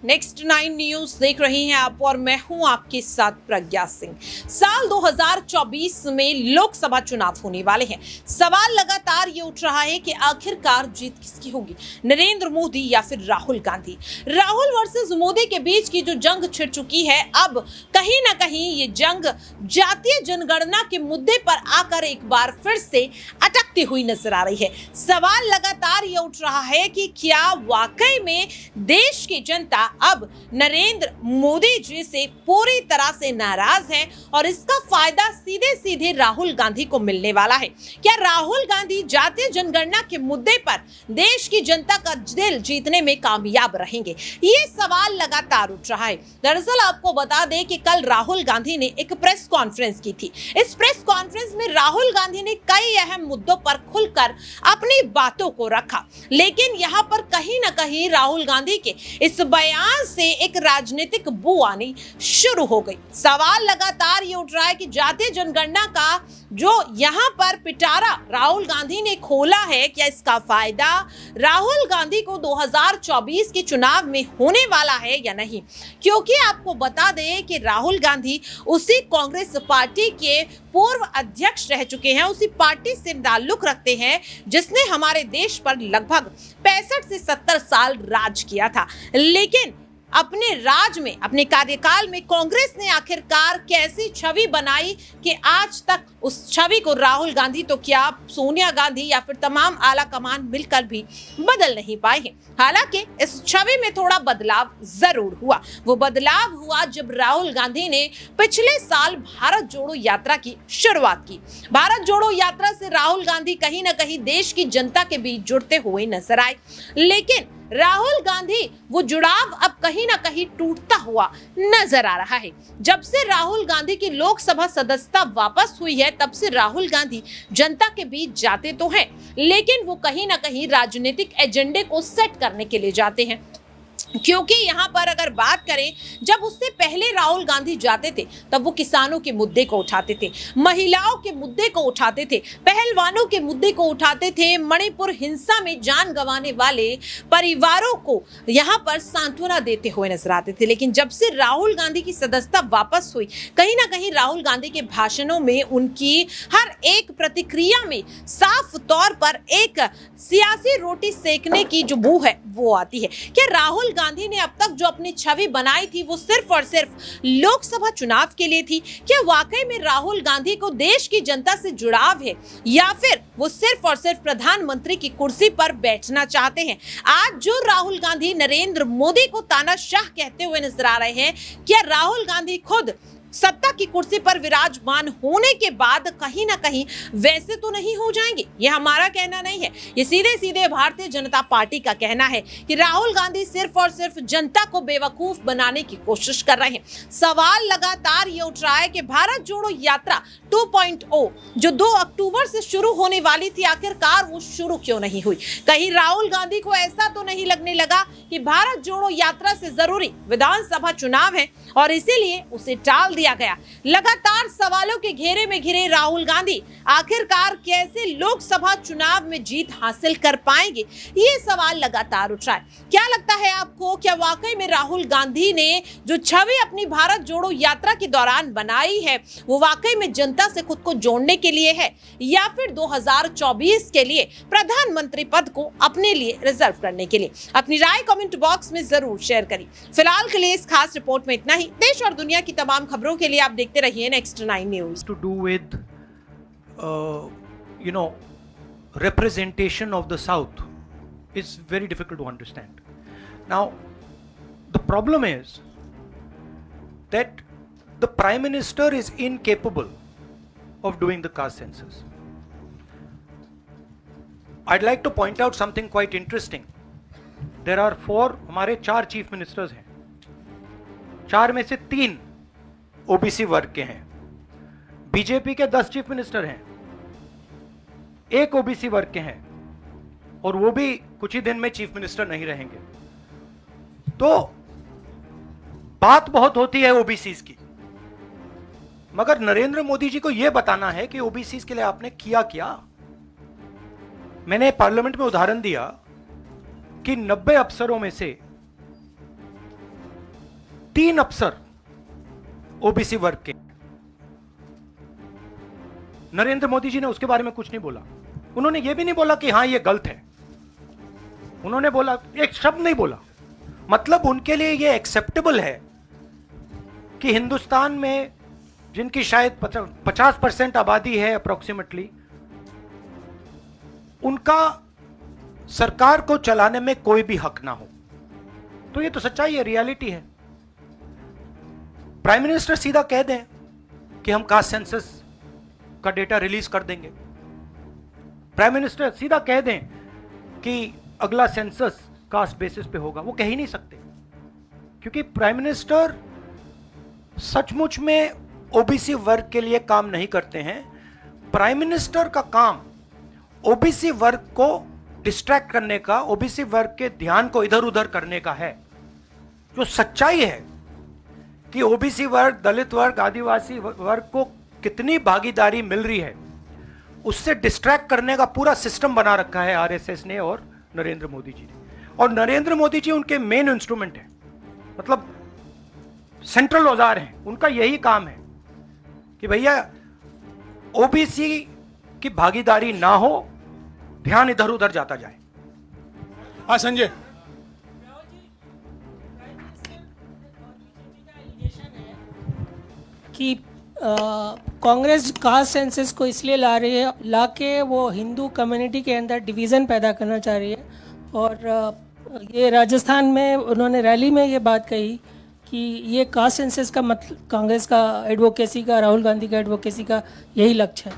Next 9 news देख रही हैं आप और मैं हूं आपके साथ प्रज्ञा सिंह। साल 2024 में लोकसभा चुनाव होने वाले हैं। सवाल लगातार ये उठ रहा है कि आखिरकार जीत किसकी होगी, नरेंद्र मोदी या फिर राहुल गांधी। राहुल वर्सेस मोदी के बीच की जो जंग छिड़ चुकी है, अब कहीं ना कहीं ये जंग जातीय जनगणना के मुद्दे पर आकर एक बार फिर से अटकती हुई नजर आ रही है। सवाल लगातार ये उठ रहा है कि क्या वाकई में देश की जनता अब नरेंद्र मोदी जी से पूरी तरह से नाराज है और इसका फायदा सीधे सीधे राहुल गांधी को मिलने वाला है। क्या राहुल गांधी जातीय जनगणना के मुद्दे पर देश की जनता का दिल जीतने में कामयाब रहेंगे, ये सवाल लगातार उठ रहा है। दरअसल आपको बता दें कि कल राहुल गांधी ने एक प्रेस कॉन्फ्रेंस की थी। इस प्रेस कॉन्फ्रेंस में राहुल गांधी ने कई अहम मुद्दों पर खुलकर अपनी बातों को रखा, लेकिन यहाँ पर कहीं ना कहीं राहुल गांधी के इस बयान से एक राजनीतिक बू आनी शुरू हो गई। सवाल लगातार ये उठ रहा है कि जातीय जनगणना का जो यहाँ पर पिटारा राहुल गांधी ने खोला है, क्या इसका फायदा राहुल गांधी को 2024 के चुनाव में होने वाला है या नहीं। क्योंकि आपको बता दें कि राहुल गांधी उसी कांग्रेस पार्टी के पूर्व अध्यक्ष रह चुके हैं, उसी पार्टी से ताल्लुक रखते हैं जिसने हमारे देश पर लगभग 65 से 70 साल राज किया था। लेकिन अपने राज में, अपने कार्यकाल में कांग्रेस ने आखिरकार कैसी छवि बनाई कि आज तक उस छवि को राहुल गांधी तो क्या सोनिया गांधी या फिर तमाम आला कमान मिलकर भी बदल नहीं पाए हैं। हालांकि इस छवि में थोड़ा बदलाव जरूर हुआ। वो बदलाव हुआ जब राहुल गांधी ने पिछले साल भारत जोड़ो यात्रा की शुरुआत की। भारत जोड़ो यात्रा से राहुल गांधी कहीं ना कहीं देश की जनता के बीच जुड़ते हुए नजर आए, लेकिन राहुल गांधी वो जुड़ाव अब कहीं ना कहीं टूटता हुआ नजर आ रहा है। जब से राहुल गांधी की लोकसभा सदस्यता वापस हुई है, तब से राहुल गांधी जनता के बीच जाते तो हैं, लेकिन वो कहीं ना कहीं राजनीतिक एजेंडे को सेट करने के लिए जाते हैं। क्योंकि यहाँ पर अगर बात करें, जब उससे पहले राहुल गांधी जाते थे तब वो किसानों के मुद्दे को उठाते थे, महिलाओं के मुद्दे को उठाते थे, पहलवानों के मुद्दे को उठाते थे, मणिपुर हिंसा में जान गंवाने वाले परिवारों को यहाँ पर सांत्वना देते हुए नजर आते थे। लेकिन जब से राहुल गांधी की सदस्यता वापस हुई, कहीं ना कहीं राहुल गांधी के भाषणों में, उनकी हर एक प्रतिक्रिया में साफ तौर पर एक सियासी रोटी सेकने की जो बू है वो आती है। क्या राहुल गांधी ने अब तक जो अपनी छवि बनाई थी वो सिर्फ और सिर्फ लोकसभा चुनाव के लिए थी? क्या वाकई में राहुल गांधी को देश की जनता से जुड़ाव है या फिर वो सिर्फ और सिर्फ प्रधानमंत्री की कुर्सी पर बैठना चाहते हैं? आज जो राहुल गांधी नरेंद्र मोदी को तानाशाह कहते हुए नजर आ रहे हैं, क्या राहुल गांधी खुद सत्ता की कुर्सी पर विराजमान होने के बाद कहीं ना कहीं वैसे तो नहीं हो जाएंगे? ये हमारा कहना नहीं है, ये सीधे सीधे भारतीय जनता पार्टी का कहना है कि राहुल गांधी सिर्फ और सिर्फ जनता को बेवकूफ बनाने की कोशिश कर रहे हैं। सवाल लगातार ये उठ रहा है कि भारत जोड़ो यात्रा 2.0 जो 2 अक्टूबर से शुरू होने वाली थी, आखिरकार वो शुरू क्यों नहीं हुई? कहीं राहुल गांधी को ऐसा तो नहीं लगने लगा कि भारत जोड़ो यात्रा से जरूरी विधानसभा चुनाव है और इसीलिए उसे टाल दिया गया? लगातार सवालों के घेरे में घिरे राहुल गांधी आखिरकार कैसे लोकसभा चुनाव में जीत हासिल कर पाएंगे, ये सवाल लगातार उठ रहा है। क्या लगता है आपको, क्या वाकई में राहुल गांधी ने जो छवि अपनी भारत जोड़ो यात्रा के दौरान बनाई है वो वाकई में जनता से खुद को जोड़ने के लिए है या फिर 2024 के लिए प्रधानमंत्री पद को अपने लिए रिजर्व करने के लिए? अपनी राय कमेंट बॉक्स में जरूर शेयर करिए। फिलहाल के लिए इस खास रिपोर्ट में इतना ही। देश और दुनिया की तमाम खबरों के लिए आप देखते रहिए next 9 news. To do with representation of the South is very difficult to understand. Now, the problem is that the Prime Minister is incapable of doing the caste census. I'd like to point out something quite interesting. There are हमारे 4 chief ministers हैं, 4 में से 3 OBC वर्ग के हैं। BJP के 10 chief minister हैं, 1 OBC वर्ग के हैं और वो भी कुछ ही दिन में चीफ मिनिस्टर नहीं रहेंगे। तो बात बहुत होती है ओबीसीज की, मगर नरेंद्र मोदी जी को यह बताना है कि ओबीसीज के लिए आपने किया क्या। मैंने पार्लियामेंट में उदाहरण दिया कि 90 अफसरों में से 3 अफसर ओबीसी वर्ग के। नरेंद्र मोदी जी ने उसके बारे में कुछ नहीं बोला। उन्होंने यह भी नहीं बोला कि हां ये गलत है, उन्होंने बोला, एक शब्द नहीं बोला। मतलब उनके लिए यह एक्सेप्टेबल है कि हिंदुस्तान में जिनकी शायद 50% आबादी है अप्रोक्सीमेटली, उनका सरकार को चलाने में कोई भी हक ना हो। तो ये तो सच्चाई है, रियलिटी है। प्राइम मिनिस्टर सीधा कह दें कि हम कास्ट सेंसस का डेटा रिलीज कर देंगे। प्राइम मिनिस्टर सीधा कह दें कि अगला सेंसस कास्ट बेसिस पे होगा, वो कह ही नहीं सकते, क्योंकि प्राइम मिनिस्टर सचमुच में ओबीसी वर्ग के लिए काम नहीं करते हैं। प्राइम मिनिस्टर का काम ओबीसी वर्ग को डिस्ट्रैक्ट करने का, ओबीसी वर्ग के ध्यान को इधर उधर करने का है। जो सच्चाई है कि ओबीसी वर्ग, दलित वर्ग, आदिवासी वर्ग को कितनी भागीदारी मिल रही है, उससे डिस्ट्रैक्ट करने का पूरा सिस्टम बना रखा है आरएसएस ने और नरेंद्र मोदी जी ने। और नरेंद्र मोदी जी उनके मेन इंस्ट्रूमेंट है, मतलब सेंट्रल औजार हैं। उनका यही काम है कि भैया ओबीसी की भागीदारी ना हो, ध्यान इधर उधर जाता जाए। हाँ संजय, कि कांग्रेस कास्ट सेंसस को इसलिए ला रही है, लाके वो हिंदू कम्युनिटी के अंदर डिवीज़न पैदा करना चाह रही है। और ये राजस्थान में उन्होंने रैली में ये बात कही कि ये कास्ट सेंसस का मतलब कांग्रेस का एडवोकेसी का, राहुल गांधी का एडवोकेसी का यही लक्ष्य है।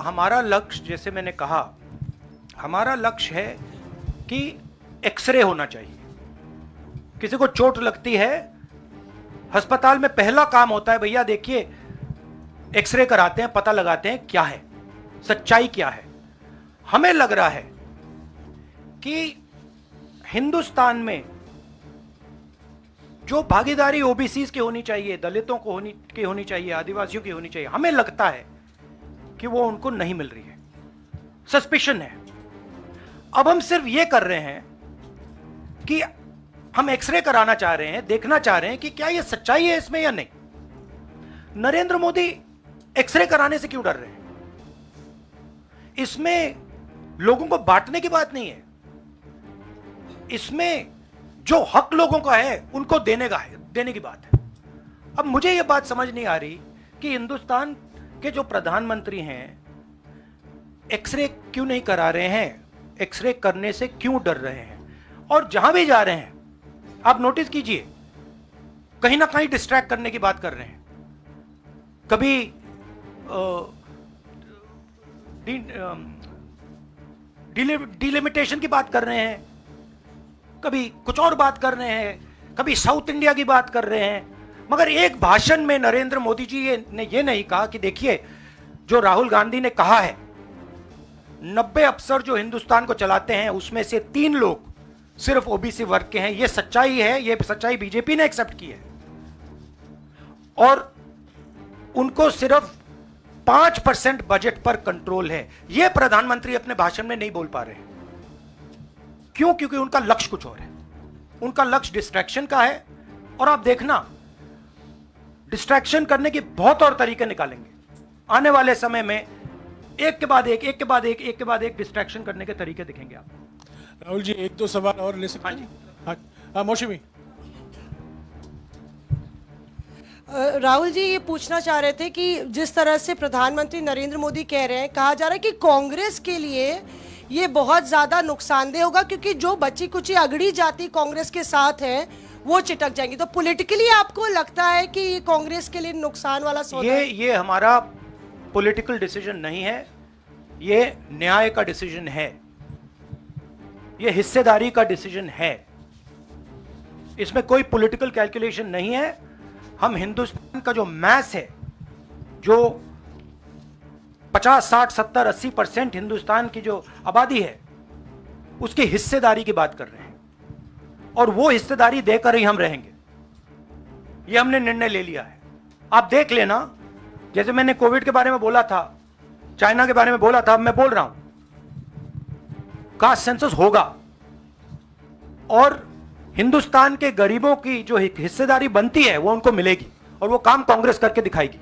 हमारा लक्ष्य, जैसे मैंने कहा, हमारा लक्ष्य है कि एक्सरे होना चाहिए। किसी को चोट लगती है, अस्पताल में पहला काम होता है, भैया देखिए एक्सरे कराते हैं, पता लगाते हैं क्या है, सच्चाई क्या है। हमें लग रहा है कि हिंदुस्तान में जो भागीदारी ओबीसी की होनी चाहिए, दलितों को होनी चाहिए, आदिवासियों की होनी चाहिए, हमें लगता है कि वो उनको नहीं मिल रही है। सस्पिशन है। अब हम सिर्फ ये कर रहे हैं कि हम एक्सरे कराना चाह रहे हैं, देखना चाह रहे हैं कि क्या ये सच्चाई है इसमें या नहीं। नरेंद्र मोदी एक्सरे कराने से क्यों डर रहे हैं? इसमें लोगों को बांटने की बात नहीं है, इसमें जो हक लोगों का है उनको देने की बात है। अब मुझे यह बात समझ नहीं आ रही कि हिंदुस्तान के जो प्रधानमंत्री हैं एक्सरे क्यों नहीं करा रहे हैं, एक्सरे करने से क्यों डर रहे हैं। और जहां भी जा रहे हैं आप नोटिस कीजिए, कहीं ना कहीं डिस्ट्रैक्ट करने की बात कर रहे हैं। कभी डिलिमिटेशन की बात कर रहे हैं, कभी कुछ और बात कर रहे हैं, कभी साउथ इंडिया की बात कर रहे हैं। मगर एक भाषण में नरेंद्र मोदी जी ने यह नहीं कहा कि देखिए जो राहुल गांधी ने कहा है 90 अफसर जो हिंदुस्तान को चलाते हैं उसमें से 3 लोग सिर्फ ओबीसी वर्ग के हैं। यह सच्चाई है, यह सच्चाई बीजेपी ने एक्सेप्ट की है। और उनको सिर्फ 5% बजट पर कंट्रोल है। यह प्रधानमंत्री अपने भाषण में नहीं बोल पा रहे हैं। क्यों? क्योंकि उनका लक्ष्य कुछ और है। उनका लक्ष्य डिस्ट्रैक्शन का है। और आप देखना, डिस्ट्रैक्शन करने के बहुत और तरीके निकालेंगे आने वाले समय में। एक के बाद एक डिस्ट्रैक्शन करने के तरीके दिखेंगे आपको। राहुल जी, 1-2 सवाल और ले सकते हैं? हाँ, मौसमी। राहुल जी ये पूछना चाह रहे थे कि जिस तरह से प्रधानमंत्री नरेंद्र मोदी कह रहे हैं, कहा जा रहा है कि कांग्रेस के लिए ये बहुत ज्यादा नुकसानदेह होगा क्योंकि जो बची कुची अगड़ी जाति कांग्रेस के साथ है वो चिटक जाएंगी। तो पॉलिटिकली आपको लगता है कि ये कांग्रेस के लिए नुकसान वाला सौदा है? ये हमारा पॉलिटिकल डिसीजन नहीं है, ये न्याय का डिसीजन है, ये हिस्सेदारी का डिसीजन है। इसमें कोई पॉलिटिकल कैलकुलेशन नहीं है। हम हिंदुस्तान का जो मैस है, जो 50, 60, 70, 80% हिंदुस्तान की जो आबादी है उसकी हिस्सेदारी की बात कर रहे हैं। और वो हिस्सेदारी देकर ही हम रहेंगे, ये हमने निर्णय ले लिया है। आप देख लेना, जैसे मैंने कोविड के बारे में बोला था, चाइना के बारे में बोला था, अब मैं बोल रहा हूं कास्ट सेंसस होगा। और हिंदुस्तान के गरीबों की जो हिस्सेदारी बनती है वो उनको मिलेगी और वो काम कांग्रेस करके दिखाएगी।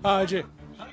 हाँ अजय।